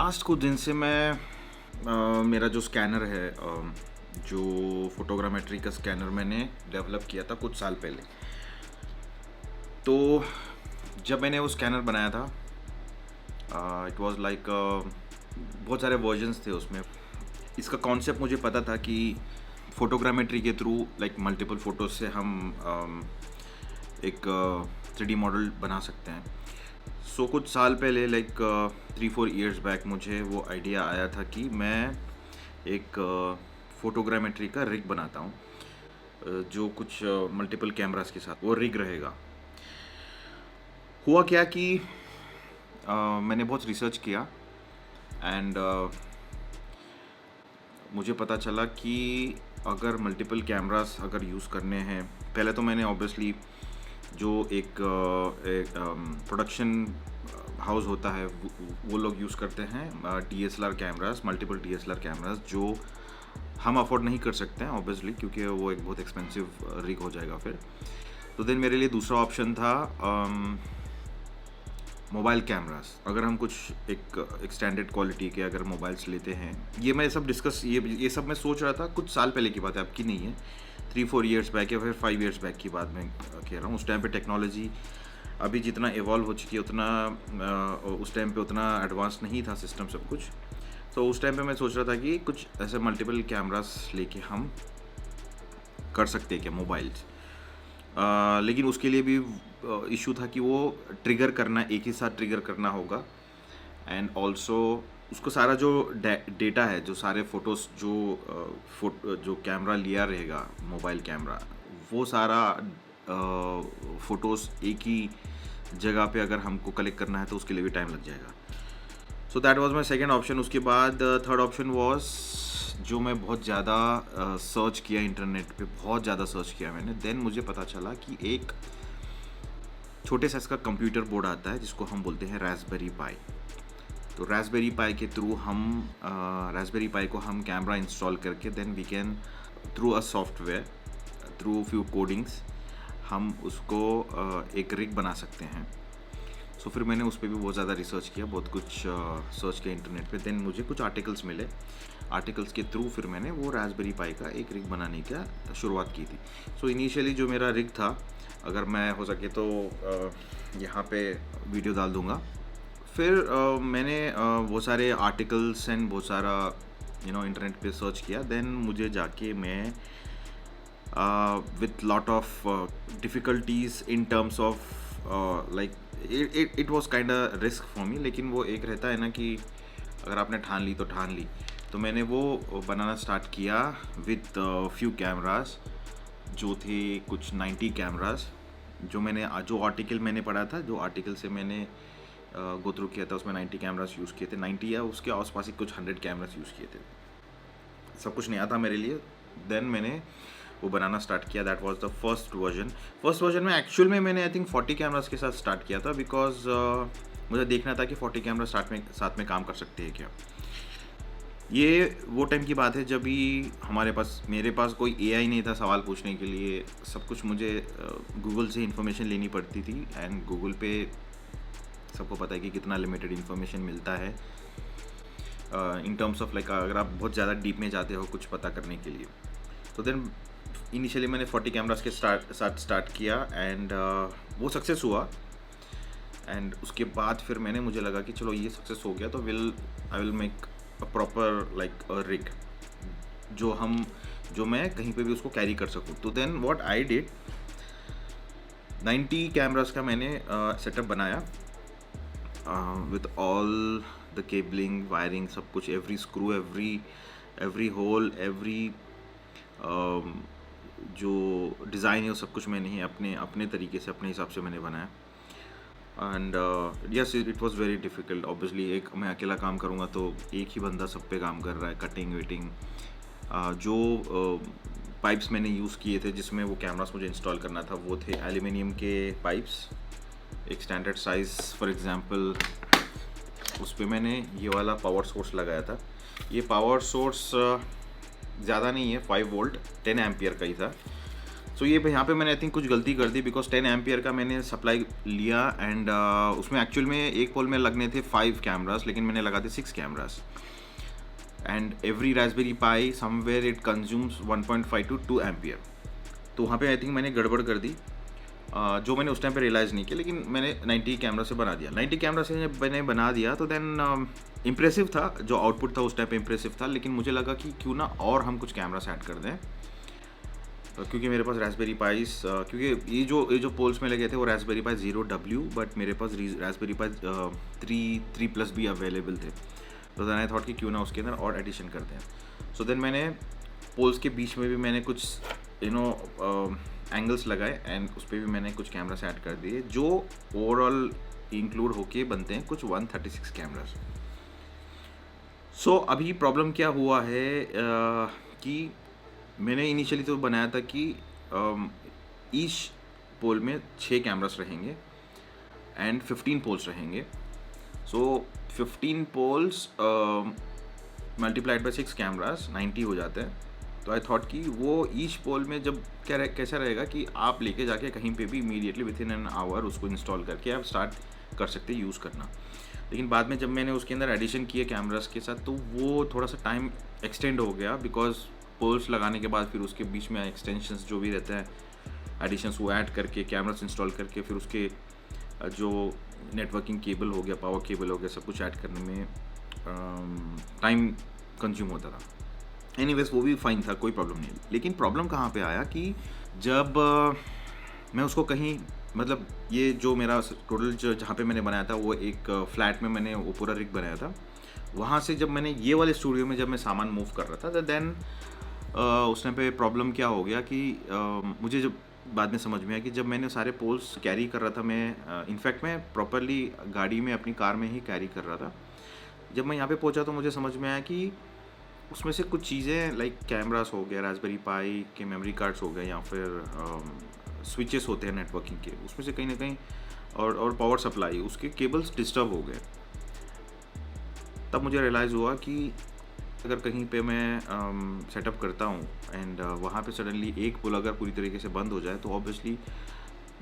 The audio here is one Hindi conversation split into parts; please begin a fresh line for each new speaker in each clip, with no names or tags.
लास्ट कुछ दिन से मैं मेरा जो स्कैनर है, जो फोटोग्रामेट्री का स्कैनर मैंने डेवलप किया था कुछ साल पहले। तो जब मैंने वो स्कैनर बनाया था, इट वाज लाइक बहुत सारे वर्जन्स थे उसमें। इसका कॉन्सेप्ट मुझे पता था कि फोटोग्रामेट्री के थ्रू लाइक मल्टीपल फ़ोटोज़ से हम एक 3D मॉडल बना सकते हैं। सो कुछ साल पहले लाइक 3-4 ईयर्स बैक मुझे वो आइडिया आया था कि मैं एक फोटोग्रामेट्री का रिग बनाता हूँ, जो कुछ मल्टीपल कैमरास के साथ वो रिग रहेगा। हुआ क्या कि मैंने बहुत रिसर्च किया एंड मुझे पता चला कि अगर मल्टीपल कैमरास अगर यूज़ करने हैं, पहले तो मैंने ऑब्वियसली जो एक प्रोडक्शन हाउस होता है वो लोग यूज़ करते हैं DSLR cameras, multiple DSLR cameras, जो हम अफोर्ड नहीं कर सकते हैं ऑब्वियसली, क्योंकि वो एक बहुत एक्सपेंसिव रिग हो जाएगा फिर। तो देन मेरे लिए दूसरा ऑप्शन था मोबाइल कैमरास। अगर हम कुछ एक स्टैंडर्ड क्वालिटी के अगर मोबाइल्स लेते हैं, ये सब मैं सोच रहा था कुछ साल पहले की बात है, अब की नहीं है, 3-4 ईयर्स बैक या फिर 5 ईयर्स बैक की बात मैं कह रहा हूँ। उस टाइम पे टेक्नोलॉजी अभी जितना इवॉल्व हो चुकी है उतना उस टाइम पे उतना एडवांस नहीं था सिस्टम सब कुछ। तो उस टाइम पे मैं सोच रहा था कि कुछ ऐसे मल्टीपल कैमरास लेके हम कर सकते हैं क्या मोबाइल्स। लेकिन उसके लिए भी इशू था कि वो ट्रिगर करना, एक ही साथ ट्रिगर करना होगा, एंड ऑल्सो उसको सारा जो डेटा है, जो सारे फ़ोटोज़ जो कैमरा लिया रहेगा मोबाइल कैमरा, वो सारा फ़ोटोज़ एक ही जगह पे अगर हमको कलेक्ट करना है तो उसके लिए भी टाइम लग जाएगा। So that was my second option. उसके बाद थर्ड ऑप्शन वाज, जो मैं बहुत ज़्यादा सर्च किया इंटरनेट पे, बहुत ज़्यादा सर्च किया मैंने, देन मुझे पता चला कि एक छोटे साइज़ का कंप्यूटर बोर्ड आता है जिसको हम बोलते हैं रास्पबेरी पाई। तो रास्पबेरी पाई के थ्रू हम रास्पबेरी पाई को हम कैमरा इंस्टॉल करके then we can through a software, through few codings, हम उसको एक रिग बना सकते हैं। सो फिर मैंने उस पर भी बहुत ज़्यादा रिसर्च किया, बहुत कुछ सर्च किया इंटरनेट पे, देन मुझे कुछ आर्टिकल्स मिले। आर्टिकल्स के थ्रू फिर मैंने वो रास्पबेरी पाई का एक रिग बनाने का शुरुआत की थी। सो इनिशियली जो मेरा रिग था, अगर मैं हो सके तो यहाँ पे वीडियो डाल दूँगा। फिर मैंने बहुत सारे आर्टिकल्स एंड बहुत सारा इंटरनेट पे सर्च किया, देन मुझे जाके मैं with lot of difficulties in terms of like it was kind of risk for me, लेकिन वो एक रहता है ना कि अगर आपने ठान ली तो ठान ली। तो मैंने वो बनाना स्टार्ट किया विद फ्यू कैमरास, जो थे कुछ 90 कैमरास। जो आर्टिकल मैंने पढ़ा था, जो आर्टिकल से मैंने गो थ्रू किया था, उसमें 90 कैमरास यूज़ किए थे, 90 या उसके आसपास ही कुछ 100 कैमरास यूज़ किए थे। सब कुछ नया था मेरे लिए। देन मैंने वो बनाना स्टार्ट किया। That was the first version में एक्चुअल में मैंने आई थिंक 40 कैमरास के साथ स्टार्ट किया था, बिकॉज मुझे देखना था कि 40 कैमरा साथ में काम कर सकते हैं क्या। ये वो टाइम की बात है जब भी मेरे पास कोई AI नहीं था सवाल पूछने के लिए। सब कुछ मुझे गूगल से इन्फॉर्मेशन लेनी पड़ती थी, एंड गूगल पे सबको पता है कि कितना लिमिटेड इन्फॉर्मेशन मिलता है इन टर्म्स ऑफ लाइक अगर आप बहुत ज़्यादा डीप में जाते हो कुछ पता करने के लिए। तो देन इनिशियली मैंने 40 कैमरास के साथ स्टार्ट किया, एंड वो सक्सेस हुआ। एंड उसके बाद फिर मुझे लगा कि चलो ये सक्सेस हो गया तो I will make a proper like a rig, जो मैं कहीं पे भी उसको कैरी कर सकूँ। तो then what I did, 90 cameras का मैंने सेटअप बनाया with all the cabling, wiring, सब कुछ, every screw, every hole, every जो डिज़ाइन है वो सब कुछ मैंने ही अपने तरीके से, अपने हिसाब से मैंने बनाया। And yes, it was very difficult obviously. एक मैं अकेला काम करूँगा तो एक ही बंदा सब पे काम कर रहा है, कटिंग वेटिंग। जो पाइप्स मैंने यूज़ किए थे जिसमें वो कैमरास मुझे इंस्टॉल करना था, वो थे एल्यूमिनियम के पाइप्स, एक स्टैंडर्ड साइज़। फॉर एग्जांपल उस पर मैंने ये वाला पावर सोर्स लगाया था। ये पावर सोर्स ज़्यादा नहीं है, 5 वोल्ट 10 एम्पियर का ही था। सो ये यहाँ पे मैंने आई थिंक कुछ गलती कर दी, बिकॉज 10 एम्पियर का मैंने सप्लाई लिया एंड उसमें एक्चुअल में एक पोल में लगने थे 5 कैमरास, लेकिन मैंने लगा थे 6 cameras and every Raspberry pi somewhere it consumes 1.5 to 2 ampere. तो वहाँ पे आई थिंक मैंने गड़बड़ कर दी, जो मैंने उस टाइम पे रियलाइज़ नहीं किया, लेकिन मैंने 90 कैमरा से बना दिया। 90 कैमरा से जब मैंने बना दिया तो देन इम्प्रेसिव था, जो आउटपुट था उस टाइम पे इम्प्रेसिव था, लेकिन मुझे लगा कि क्यों ना और हम कुछ कैमरास ऐड कर दें, क्योंकि मेरे पास रास्पबेरी पाइस, क्योंकि ये जो पोल्स में लगे थे वो रास्पबेरी पाई 0W, बट मेरे पास रास्पबेरी पाई 3+ भी अवेलेबल थे। तो देन आई थॉट कि क्यों ना उसके अंदर और एडिशन करते हैं। सो देन मैंने पोल्स के बीच में भी मैंने कुछ एंगल्स लगाए एंड उस पर भी मैंने कुछ कैमरास ऐड कर दिए, जो ओवरऑल इंक्लूड होके बनते हैं कुछ 136 कैमरास। सो अभी प्रॉब्लम क्या हुआ है कि मैंने इनिशियली तो बनाया था कि ईच पोल में 6 कैमरास रहेंगे एंड 15 पोल्स रहेंगे। सो 15 पोल्स मल्टीप्लाइड बाई 6 कैमरास 90 हो जाते हैं। तो आई थॉट कि वो ईच पोल में जब कैसा रहेगा कि आप लेके जाके कहीं पे भी इमीडिएटली विथिन एन आवर उसको इंस्टॉल करके आप स्टार्ट कर सकते हैं यूज़ करना। लेकिन बाद में जब मैंने उसके अंदर एडिशन किए कैमरास के साथ, तो वो थोड़ा सा टाइम एक्सटेंड हो गया, बिकॉज पोल्स लगाने के बाद फिर उसके बीच में एक्सटेंशंस जो भी रहते हैं, एडिशंस वो ऐड करके कैमरास इंस्टॉल करके फिर उसके जो नेटवर्किंग केबल हो गया, पावर केबल हो गया, सब कुछ ऐड करने में टाइम कंज्यूम होता था। एनीवेज वो भी फाइन था, कोई प्रॉब्लम नहीं। लेकिन प्रॉब्लम कहाँ पे आया कि जब मैं उसको कहीं, मतलब ये जो मेरा टोटल जहाँ पे मैंने बनाया था वो एक फ्लैट में मैंने वो पूरा रिग बनाया था, वहाँ से जब मैंने ये वाले स्टूडियो में जब मैं सामान मूव कर रहा था, तो देन उस टाइम पे प्रॉब्लम क्या हो गया कि मुझे जब बाद में समझ में आया कि जब मैंने सारे पोल्स कैरी कर रहा था, मैं इनफैक्ट मैं प्रॉपरली गाड़ी में अपनी कार में ही कैरी कर रहा था। जब मैं यहाँ पे पहुँचा तो मुझे समझ में आया कि उसमें से कुछ चीज़ें लाइक कैमरास हो गया, रास्पबेरी पाई के मेमोरी कार्ड्स हो गए, या फिर स्विचेस होते हैं नेटवर्किंग के, उसमें से कहीं ना कहीं और पावर सप्लाई, उसके केबल्स डिस्टर्ब हो गए। तब मुझे रियलाइज़ हुआ कि अगर कहीं पे मैं सेटअप करता हूँ एंड वहाँ पे सडनली एक पोल अगर पूरी तरीके से बंद हो जाए तो ऑब्वियसली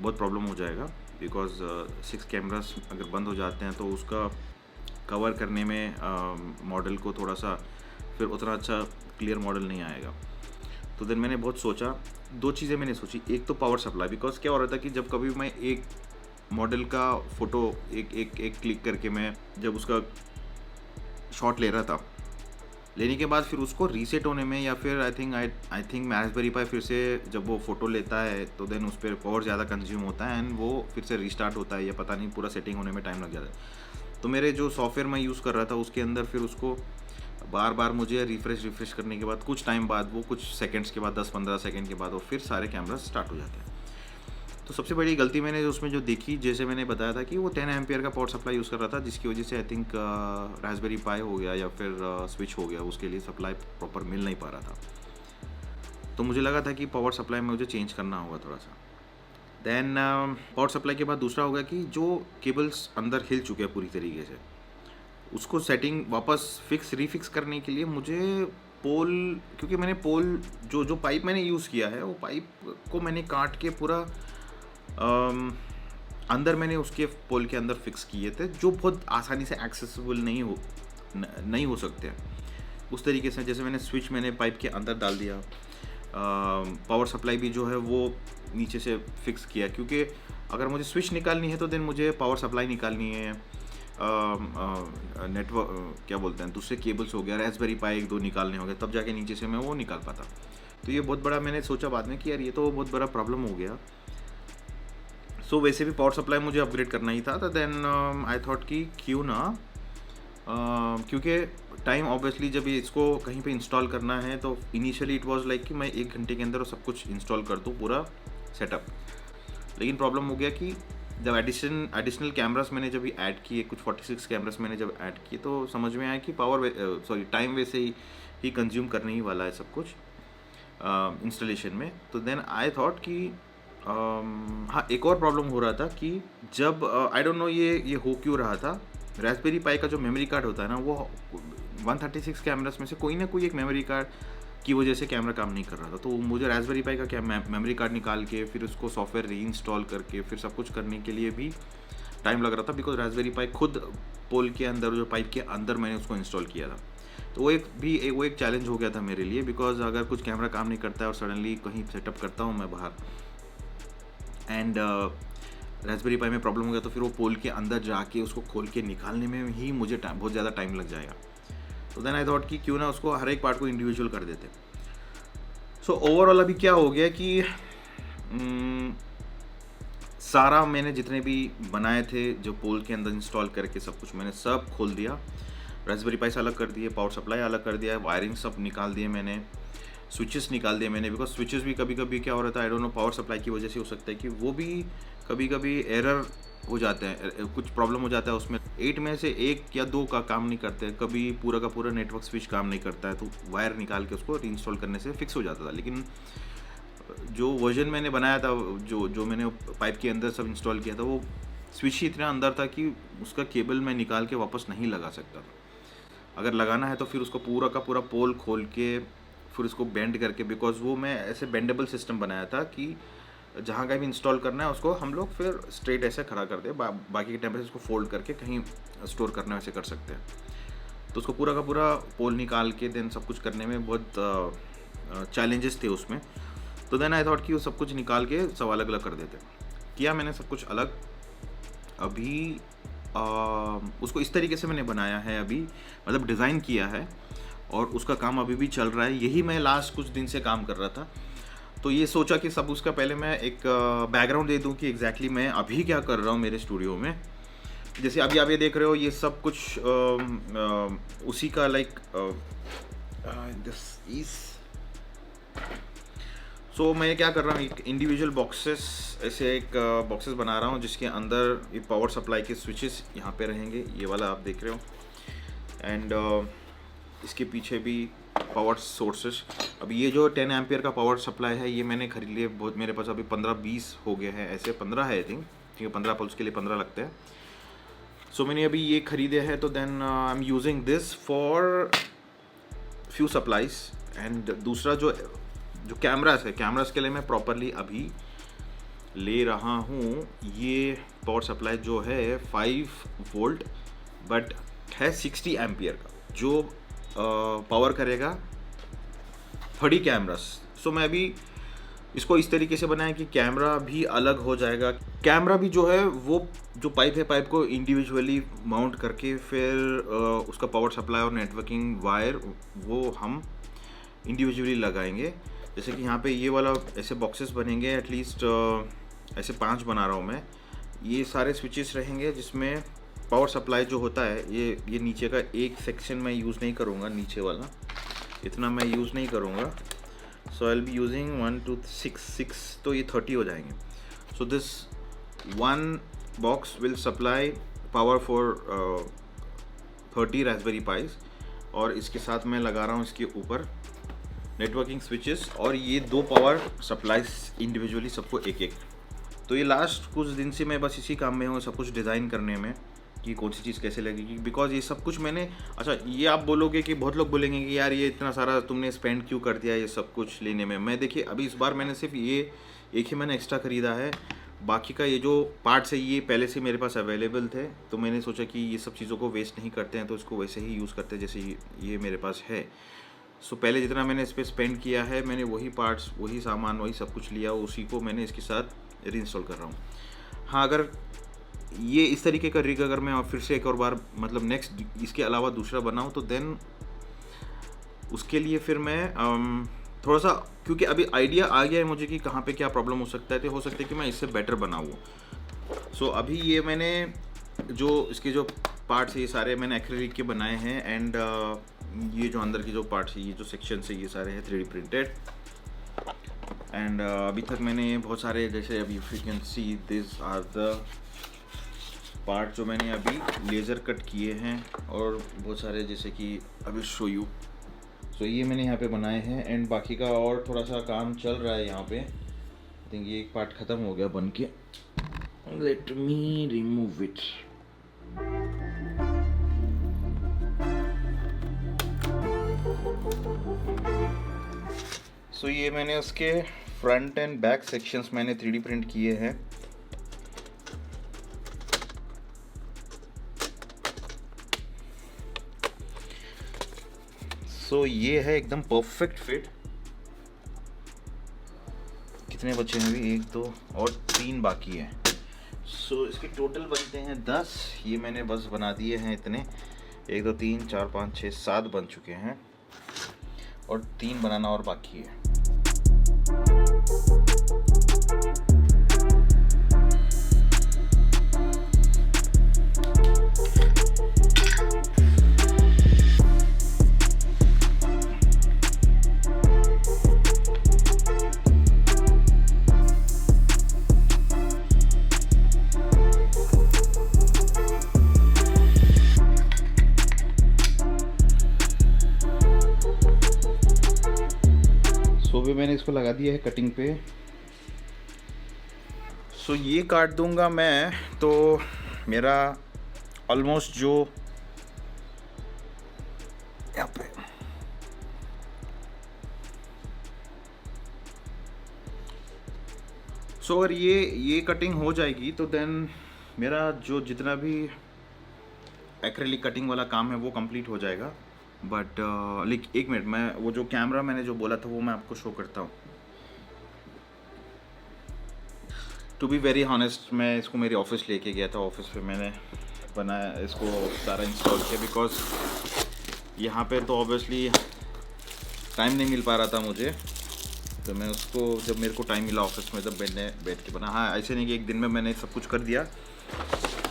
बहुत प्रॉब्लम हो जाएगा, बिकॉज 6 कैमरास अगर बंद हो जाते हैं तो उसका कवर करने में मॉडल को थोड़ा सा फिर उतना अच्छा क्लियर मॉडल नहीं आएगा। तो देन मैंने बहुत सोचा, 2 चीज़ें मैंने सोची। एक तो पावर सप्लाई, बिकॉज क्या हो रहा था कि जब कभी मैं एक मॉडल का फ़ोटो एक क्लिक करके मैं जब उसका शॉट ले रहा था, लेने के बाद फिर उसको रीसेट होने में, या फिर आई थिंक रास्पबेरी पाई फिर से जब वो फ़ोटो लेता है तो देन उस पर पावर ज़्यादा कंज्यूम होता है एंड वो फिर से रीस्टार्ट होता है, या पता नहीं पूरा सेटिंग होने में टाइम लग जाता है। तो मेरे जो सॉफ्टवेयर मैं यूज़ कर रहा था उसके अंदर फिर उसको बार बार मुझे रिफ़्रेश करने के बाद कुछ टाइम बाद, वो कुछ सेकंड्स के बाद, 10-15 सेकंड के बाद वो फिर सारे कैमरा स्टार्ट हो जाते हैं। तो सबसे बड़ी गलती मैंने उसमें जो देखी, जैसे मैंने बताया था कि वो 10 एम्पियर का पावर सप्लाई यूज़ कर रहा था, जिसकी वजह से आई थिंक रास्पबेरी पाई हो गया या फिर स्विच हो गया, उसके लिए सप्लाई प्रॉपर मिल नहीं पा रहा था। तो मुझे लगा था कि पावर सप्लाई में मुझे चेंज करना होगा थोड़ा सा। देन पावर सप्लाई के बाद दूसरा होगा कि जो केबल्स अंदर हिल चुके हैं पूरी तरीके से, उसको सेटिंग वापस रीफिक्स करने के लिए मुझे पोल, क्योंकि मैंने पोल जो पाइप मैंने यूज़ किया है, वो पाइप को मैंने काट के पूरा अंदर मैंने उसके पोल के अंदर फिक्स किए थे, जो बहुत आसानी से एक्सेसिबल नहीं हो सकते हैं उस तरीके से। जैसे मैंने स्विच मैंने पाइप के अंदर डाल दिया, पावर सप्लाई भी जो है वो नीचे से फिक्स किया, क्योंकि अगर मुझे स्विच निकालनी है तो देन मुझे पावर सप्लाई निकालनी है, नेटवर्क क्या बोलते हैं, दूसरे केबल्स हो गया, रास्पबेरी पाई 1-2 निकालने हो गए, तब जाके नीचे से मैं वो निकाल पाता। तो ये बहुत बड़ा, मैंने सोचा बाद में कि यार ये तो बहुत बड़ा प्रॉब्लम हो गया। सो वैसे भी पावर सप्लाई मुझे अपग्रेड करना ही था, तो देन आई थॉट कि क्यों ना, क्योंकि टाइम ऑब्वियसली जब इसको कहीं पे इंस्टॉल करना है तो इनिशियली इट वाज लाइक कि मैं 1 घंटे के अंदर सब कुछ इंस्टॉल कर दूँ पूरा सेटअप। लेकिन प्रॉब्लम हो गया कि जब एडिशनल कैमरास मैंने जब ऐड किए, कुछ 46 कैमरास मैंने जब ऐड किए, तो समझ में आया कि टाइम वैसे ही कंज्यूम करने ही वाला है सब कुछ इंस्टॉलेशन में। तो देन आई थॉट कि हाँ, एक और प्रॉब्लम हो रहा था कि जब आई डोंट नो ये हो क्यों रहा था, रास्पबेरी पाई का जो मेमोरी कार्ड होता है ना, वो 136 कैमरास में से कोई ना कोई एक मेमोरी कार्ड की वजह से कैमरा काम नहीं कर रहा था। तो मुझे रास्पबेरी पाई का क्या मेमोरी कार्ड निकाल के फिर उसको सॉफ्टवेयर री इंस्टॉल करके फिर सब कुछ करने के लिए भी टाइम लग रहा था, बिकॉज रास्पबेरी पाई खुद पोल के अंदर, जो पाइप के अंदर मैंने उसको इंस्टॉल किया था। तो वो एक चैलेंज हो गया था मेरे लिए, बिकॉज अगर कुछ कैमरा काम नहीं करता है और सडनली कहीं सेटअप करता हूँ मैं बाहर एंड रास्पबेरी पाई में प्रॉब्लम हो गया, तो फिर वो पोल के अंदर जाके उसको खोल के निकालने में ही मुझे बहुत ज़्यादा टाइम लग जाएगा। तो देन आई थॉट कि क्यों ना उसको हर एक पार्ट को इंडिविजुअल कर देते। सो ओवरऑल अभी क्या हो गया कि सारा मैंने जितने भी बनाए थे जो पोल के अंदर इंस्टॉल करके सब कुछ मैंने सब खोल दिया, रास्पबेरी पाई से अलग कर दिए, पावर सप्लाई अलग कर दिया, वायरिंग सब निकाल दिए मैंने, स्विचेस निकाल दिए मैंने, बिकॉज स्विचेस भी कभी कभी क्या हो रहा था, I don't know, power supply की वजह से हो सकता है कि वो भी कभी कभी एरर हो जाते हैं, कुछ प्रॉब्लम हो जाता है उसमें, 8 में से 1 या 2 का काम नहीं करते, कभी पूरा का पूरा नेटवर्क स्विच काम नहीं करता है, तो वायर निकाल के उसको रीइंस्टॉल करने से फिक्स हो जाता था। लेकिन जो वर्जन मैंने बनाया था, जो मैंने पाइप के अंदर सब इंस्टॉल किया था, वो स्विच ही इतना अंदर था कि उसका केबल मैं निकाल के वापस नहीं लगा सकता था। अगर लगाना है तो फिर उसको पूरा का पूरा पोल खोल के फिर उसको बेंड करके, बिकॉज वो मैं ऐसे बेंडेबल सिस्टम बनाया था कि जहाँ का भी इंस्टॉल करना है उसको हम लोग फिर स्ट्रेट ऐसे खड़ा कर दे, बाकी के टेम्परेचर को फोल्ड करके कहीं स्टोर करना वैसे कर सकते हैं। तो उसको पूरा का पूरा पोल निकाल के देन सब कुछ करने में बहुत चैलेंजेस थे उसमें। तो देन आई थॉट कि वो सब कुछ निकाल के सब अलग अलग कर देते। किया मैंने सब कुछ अलग। अभी उसको इस तरीके से मैंने बनाया है अभी, मतलब डिज़ाइन किया है और उसका काम अभी भी चल रहा है। यही मैं लास्ट कुछ दिन से काम कर रहा था, तो ये सोचा कि सब उसका पहले मैं एक बैकग्राउंड दे दूं कि एग्जैक्टली मैं अभी क्या कर रहा हूँ मेरे स्टूडियो में। जैसे अभी आप ये देख रहे हो, ये सब कुछ उसी का लाइक दिस इज। सो मैं क्या कर रहा हूँ, एक इंडिविजुअल बॉक्सेस, ऐसे एक बॉक्सेस बना रहा हूँ जिसके अंदर ये पावर सप्लाई के स्विचेस यहाँ पे रहेंगे, ये वाला आप देख रहे हो, एंड इसके पीछे भी पावर सोर्सेस। अब ये जो 10 एम्पियर का पावर सप्लाई है, ये मैंने खरीद लिए, बहुत मेरे पास अभी 15-20 हो गए हैं, ऐसे 15 है आई थिंक, क्योंकि 15 पल्स के लिए 15 लगते हैं। सो मैंने अभी ये खरीदे हैं, तो then I am using this for few supplies. And दूसरा जो कैमरास है, कैमरास के लिए मैं प्रॉपरली अभी ले रहा हूँ ये पावर सप्लाई जो है 5 वोल्ट बट है 60 एम्पियर का, जो पावर करेगा 30 कैमरास। सो मैं अभी इसको इस तरीके से बनाया कि कैमरा भी अलग हो जाएगा। कैमरा भी जो है वो जो पाइप है, पाइप को इंडिविजुअली माउंट करके फिर उसका पावर सप्लाई और नेटवर्किंग वायर वो हम इंडिविजुअली लगाएंगे। जैसे कि यहाँ पे ये वाला ऐसे बॉक्सेस बनेंगे, एटलीस्ट ऐसे 5 बना रहा हूँ मैं। ये सारे स्विचेस रहेंगे जिसमें पावर सप्लाई जो होता है, ये नीचे का एक सेक्शन मैं यूज़ नहीं करूँगा, नीचे वाला इतना मैं यूज़ नहीं करूँगा। सो आई विल बी यूजिंग 1 2 6, तो ये 30 हो जाएंगे। So this 1 box will supply power for 30 Raspberry pies, और इसके साथ मैं लगा रहा हूँ इसके ऊपर नेटवर्किंग स्विचेस, और ये 2 पावर सप्लाईज इंडिविजुअली सबको एक। तो ये लास्ट कुछ दिन से मैं बस इसी काम में हूँ, सब कुछ डिज़ाइन करने में कि कौन सी चीज़ कैसे लगेगी, बिकॉज ये सब कुछ मैंने, अच्छा ये आप बोलोगे कि बहुत लोग बोलेंगे कि यार ये इतना सारा तुमने स्पेंड क्यों कर दिया ये सब कुछ लेने में। मैं देखिए अभी इस बार मैंने सिर्फ ये एक ही मैंने एक्स्ट्रा ख़रीदा है, बाकी का ये जो पार्ट्स है ये पहले से मेरे पास अवेलेबल थे, तो मैंने सोचा कि ये सब चीज़ों को वेस्ट नहीं करते हैं, तो इसको वैसे ही यूज़ करते हैं जैसे ये मेरे पास है। सो पहले जितना मैंने इस पर स्पेंड किया है, मैंने वही पार्ट्स, वही सामान, वही सब कुछ लिया, उसी को मैंने इसके साथ रीइंस्टॉल कर रहा हूँ। हाँ, अगर ये इस तरीके का रिग अगर मैं फिर से एक और बार मतलब नेक्स्ट इसके अलावा दूसरा बनाऊँ, तो देन उसके लिए फिर मैं थोड़ा सा, क्योंकि अभी आइडिया आ गया है मुझे कि कहाँ पे क्या प्रॉब्लम हो सकता है, तो हो सकता है कि मैं इससे बेटर बनाऊँ। सो अभी ये मैंने जो इसके जो पार्ट्स है ये सारे मैंने एक्रिलिक के बनाए हैं, एंड ये जो अंदर की जो पार्ट्स है, ये जो सेक्शन है, ये सारे हैं 3D प्रिंटेड। एंड अभी तक मैंने बहुत सारे, जैसे अभी you can see this are the part जो मैंने अभी लेज़र कट किए हैं, और बहुत सारे जैसे कि अभी शो यू। सो ये मैंने यहाँ पे बनाए हैं, एंड बाकी का और थोड़ा सा काम चल रहा है यहाँ पे। आई थिंक ये एक पार्ट ख़त्म हो गया बन के। Let me remove it. So ये मैंने उसके फ्रंट एंड बैक सेक्शंस मैंने 3D प्रिंट किए हैं। सो ये है एकदम परफेक्ट फिट। कितने बचे हैं अभी? 1 2 और 3 बाकी है। सो इसके टोटल बनते हैं 10। ये मैंने बस बना दिए हैं इतने। 1 2 3 4 5 6 7 बन चुके हैं और 3 बनाना और बाकी है। भी मैंने इसको लगा दिया है कटिंग पे। सो ये काट दूंगा मैं तो मेरा ऑलमोस्ट जो यहाँ पे सो अगर ये कटिंग हो जाएगी तो देन मेरा जो जितना भी एक्रेलिक कटिंग वाला काम है वो कंप्लीट हो जाएगा। बट एक मिनट, मैं वो जो कैमरा मैंने जो बोला था वो मैं आपको शो करता हूँ। टू बी वेरी हॉनेस्ट, मैं इसको मेरे ऑफिस लेके गया था। ऑफिस पे मैंने बनाया, इसको सारा इंस्टॉल किया, बिकॉज यहाँ पे तो ऑब्वियसली टाइम नहीं मिल पा रहा था मुझे। तो मैं उसको जब मेरे को टाइम मिला ऑफिस में तब मैंने बैठ के बना। हाँ, ऐसे नहीं कि एक दिन में मैंने सब कुछ कर दिया।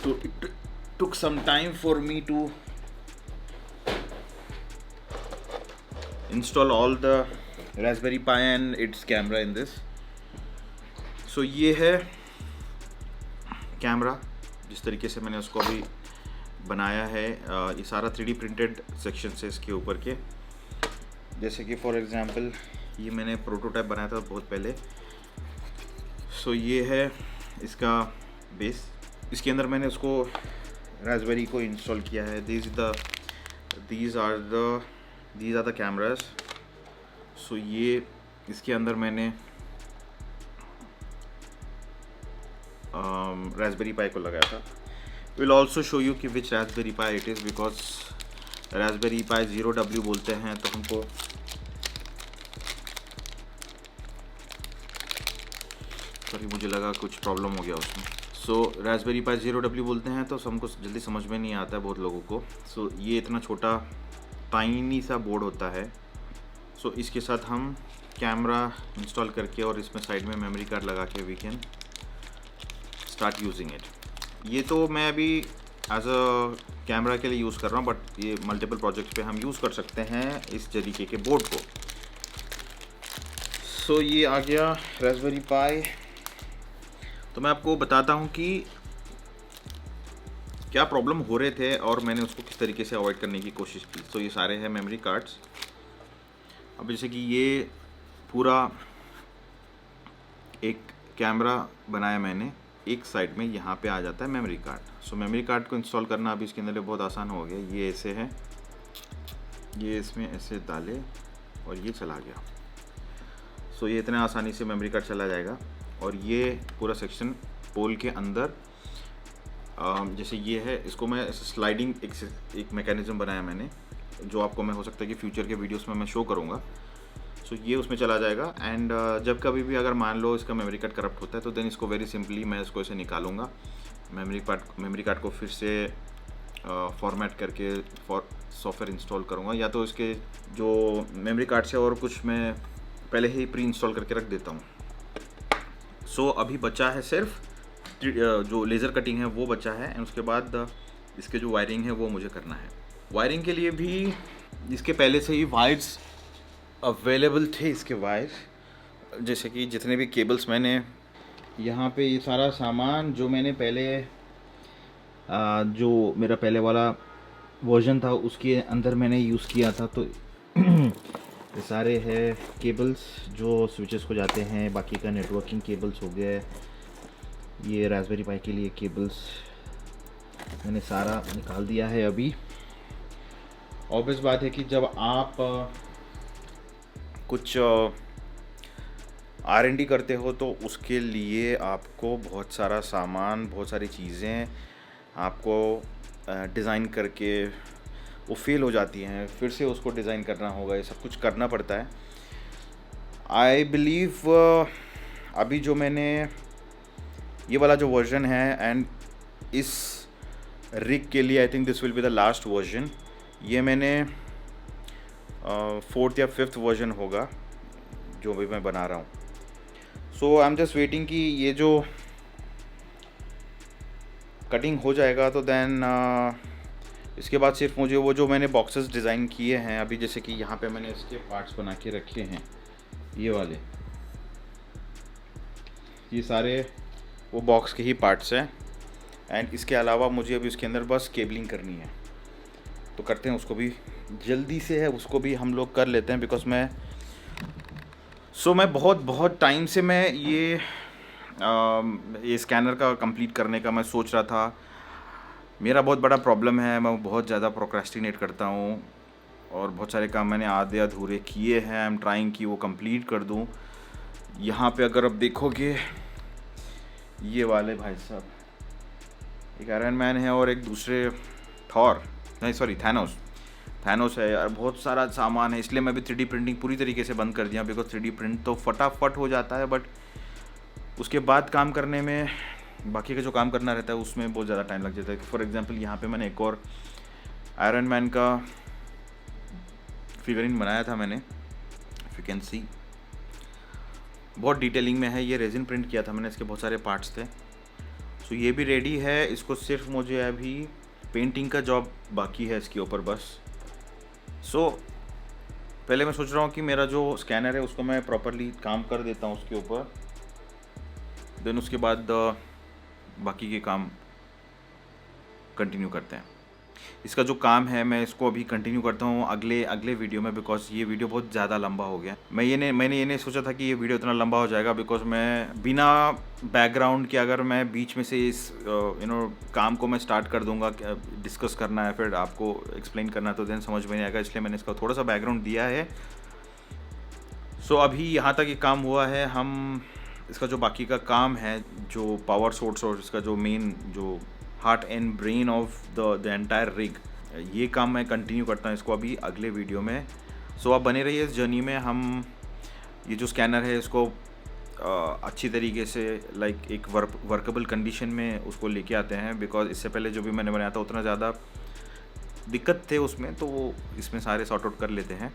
तो it took some time for me to install all the Raspberry Pi and its camera in this. So ये है कैमरा, जिस तरीके से मैंने उसको अभी बनाया है। ये सारा 3D प्रिंटेड सेक्शन है इसके ऊपर के। जैसे कि फॉर एग्जांपल ये मैंने प्रोटोटाइप बनाया था बहुत पहले। सो ये है इसका बेस। इसके अंदर मैंने उसको रास्पबेरी को इंस्टॉल किया है। these are the cameras. सो ये इसके अंदर मैंने रास्पबेरी पाई को लगाया था। विल ऑल्सो शो यू कि which Raspberry Pi it is, because Raspberry Pi 0W बोलते हैं तो हमको सॉरी मुझे लगा कुछ प्रॉब्लम हो गया उसमें। सो रास्पबेरी पाई 0W बोलते हैं तो हमको जल्दी समझ में नहीं आता है बहुत लोगों को। सो ये इतना छोटा टाइनी सा बोर्ड होता है। सो इसके साथ हम कैमरा इंस्टॉल करके और इसमें साइड में मेमोरी कार्ड लगा के we can start using it. ये तो मैं अभी एज अ कैमरा के लिए यूज़ कर रहा हूँ, बट ये मल्टीपल प्रोजेक्ट्स पे हम यूज़ कर सकते हैं इस तरीके के बोर्ड को। सो ये आ गया रास्पबेरी पाई। तो मैं आपको बताता हूँ कि क्या प्रॉब्लम हो रहे थे और मैंने उसको किस तरीके से अवॉइड करने की कोशिश की। तो ये सारे हैं मेमोरी कार्ड्स। अब जैसे कि ये पूरा एक कैमरा बनाया मैंने, एक साइड में यहाँ पे आ जाता है मेमोरी कार्ड। सो मेमोरी कार्ड को इंस्टॉल करना अभी इसके अंदर बहुत आसान हो गया। ये ऐसे है, ये इसमें ऐसे डाले और ये चला गया। सो ये इतना आसानी से मेमोरी कार्ड चला जाएगा। और ये पूरा सेक्शन पोल के अंदर जैसे ये है, इसको मैं स्लाइडिंग एक मैकेनिज्म बनाया मैंने, जो आपको मैं हो सकता है कि फ्यूचर के वीडियोस में मैं शो करूँगा। सो ये उसमें चला जाएगा। एंड जब कभी भी अगर मान लो इसका मेमोरी कार्ड करप्ट होता है तो देन इसको वेरी सिंपली मैं इसको ऐसे निकालूंगा, मेमोरी कार्ड को फिर से फॉर्मेट करके सॉफ्टवेयर इंस्टॉल करूँगा, या तो इसके जो मेमोरी कार्ड से और कुछ मैं पहले ही प्री इंस्टॉल करके रख देता हूँ। सो अभी बचा है सिर्फ जो लेज़र कटिंग है वो बचा है। एंड उसके बाद इसके जो वायरिंग है वो मुझे करना है। वायरिंग के लिए भी इसके पहले से ही वायर्स अवेलेबल थे। इसके वायर जैसे कि जितने भी केबल्स मैंने यहाँ पे, ये सारा सामान जो मैंने पहले जो मेरा पहले वाला वर्जन था उसके अंदर मैंने यूज़ किया था। तो ये सारे है केबल्स जो स्विचेस को जाते हैं। बाकी का नेटवर्किंग केबल्स हो गए। ये रास्पबेरी पाई के लिए केबल्स मैंने सारा निकाल दिया है। अभी ऑब्वियस बात है कि जब आप कुछ R&D करते हो तो उसके लिए आपको बहुत सारा सामान, बहुत सारी चीज़ें आपको डिज़ाइन करके वो फेल हो जाती हैं, फिर से उसको डिज़ाइन करना होगा, ये सब कुछ करना पड़ता है। आई बिलीव अभी जो मैंने ये वाला जो वर्जन है, एंड इस रिग के लिए I think this will be the last version. ये मैंने 4th या 5th वर्जन होगा जो भी मैं बना रहा हूँ। सो आई एम जस्ट वेटिंग कि ये जो कटिंग हो जाएगा तो देन इसके बाद सिर्फ मुझे वो जो मैंने बॉक्सेस डिज़ाइन किए हैं अभी, जैसे कि यहाँ पे मैंने इसके पार्ट्स बना के रखे हैं, ये वाले, ये सारे वो बॉक्स के ही पार्ट्स हैं। एंड इसके अलावा मुझे अभी उसके अंदर बस केबलिंग करनी है, तो करते हैं उसको भी, जल्दी से है उसको भी हम लोग कर लेते हैं। बिकॉज मैं बहुत टाइम से मैं ये स्कैनर का कंप्लीट करने का मैं सोच रहा था। मेरा बहुत बड़ा प्रॉब्लम है, मैं बहुत ज़्यादा प्रोक्रेस्टिनेट करता हूँ और बहुत सारे काम मैंने आधे अधूरे किए हैं। आई एम ट्राइंग कि वो कंप्लीट कर दूँ। यहाँ पे अगर आप देखोगे, ये वाले भाई साहब, एक आयरन मैन है और एक दूसरे थैनोस है यार। बहुत सारा सामान है, इसलिए मैं भी 3D प्रिंटिंग पूरी तरीके से बंद कर दिया। बिकॉज 3D प्रिंट तो फटाफट हो जाता है, बट उसके बाद काम करने में, बाकी का जो काम करना रहता है उसमें बहुत ज़्यादा टाइम लग जाता है। फॉर एग्जांपल यहाँ पे मैंने एक और आयरन मैन का फिगरिन बनाया था मैंने, इफ यू कैन सी, बहुत डिटेलिंग में है। ये रेजिन प्रिंट किया था मैंने, इसके बहुत सारे पार्ट्स थे। सो ये भी रेडी है, इसको सिर्फ मुझे अभी पेंटिंग का जॉब बाकी है इसके ऊपर बस। सो पहले मैं सोच रहा हूँ कि मेरा जो स्कैनर है उसको मैं प्रॉपरली काम कर देता हूँ उसके ऊपर, देन उसके बाद बाकी के काम कंटिन्यू करते हैं। इसका जो काम है मैं इसको अभी कंटिन्यू करता हूँ अगले वीडियो में, बिकॉज ये वीडियो बहुत ज़्यादा लंबा हो गया। मैंने ये नहीं सोचा था कि ये वीडियो इतना लंबा हो जाएगा, बिकॉज मैं बिना बैकग्राउंड के अगर मैं बीच में से इस काम को मैं स्टार्ट कर दूंगा, डिस्कस करना है, फिर आपको एक्सप्लेन करना है, तो देन समझ में नहीं आएगा। इसलिए मैंने इसका थोड़ा सा बैकग्राउंड दिया है। सो अभी यहाँ तक ये काम हुआ है। हम इसका जो बाकी का काम है, जो पावर सोर्स और इसका जो मेन जो heart and brain of the entire rig, ये काम मैं कंटिन्यू करता हूँ इसको अभी अगले वीडियो में। सो आप बने रहिए इस जर्नी में। हम ये जो स्कैनर है इसको अच्छी तरीके से लाइक एक वर्केबल कंडीशन में उसको लेके आते हैं। बिकॉज इससे पहले जो भी मैंने बनाया था उतना ज़्यादा दिक्कत थे उसमें, तो वो इसमें सारे सॉर्ट आउट कर लेते हैं।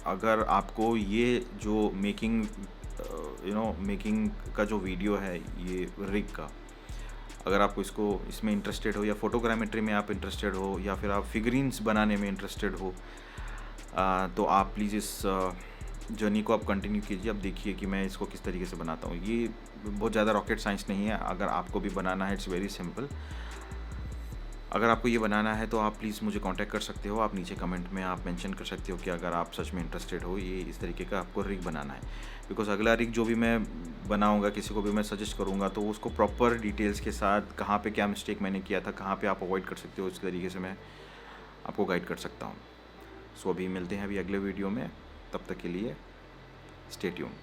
अगर आपको ये जो मेकिंग का जो वीडियो है ये रिग का, अगर आपको इसमें इंटरेस्टेड हो, या फोटोग्रामेट्री में आप इंटरेस्टेड हो, या फिर आप फिगरीन्स बनाने में इंटरेस्टेड हो, तो आप प्लीज़ इस जर्नी को आप कंटिन्यू कीजिए। अब देखिए कि मैं इसको किस तरीके से बनाता हूँ। ये बहुत ज़्यादा रॉकेट साइंस नहीं है। अगर आपको भी बनाना है, इट्स वेरी सिंपल। अगर आपको ये बनाना है तो आप प्लीज़ मुझे कांटेक्ट कर सकते हो। आप नीचे कमेंट में आप मेंशन कर सकते हो कि अगर आप सच में इंटरेस्टेड हो, ये इस तरीके का आपको रिग बनाना है। बिकॉज अगला रिग जो भी मैं बनाऊंगा, किसी को भी मैं सजेस्ट करूंगा, तो उसको प्रॉपर डिटेल्स के साथ, कहाँ पे क्या मिस्टेक मैंने किया था, कहाँ पे आप अवॉइड कर सकते हो, इस तरीके से मैं आपको गाइड कर सकता हूँ। सो अभी मिलते हैं अभी अगले वीडियो में। तब तक के लिए स्टे ट्यून्ड।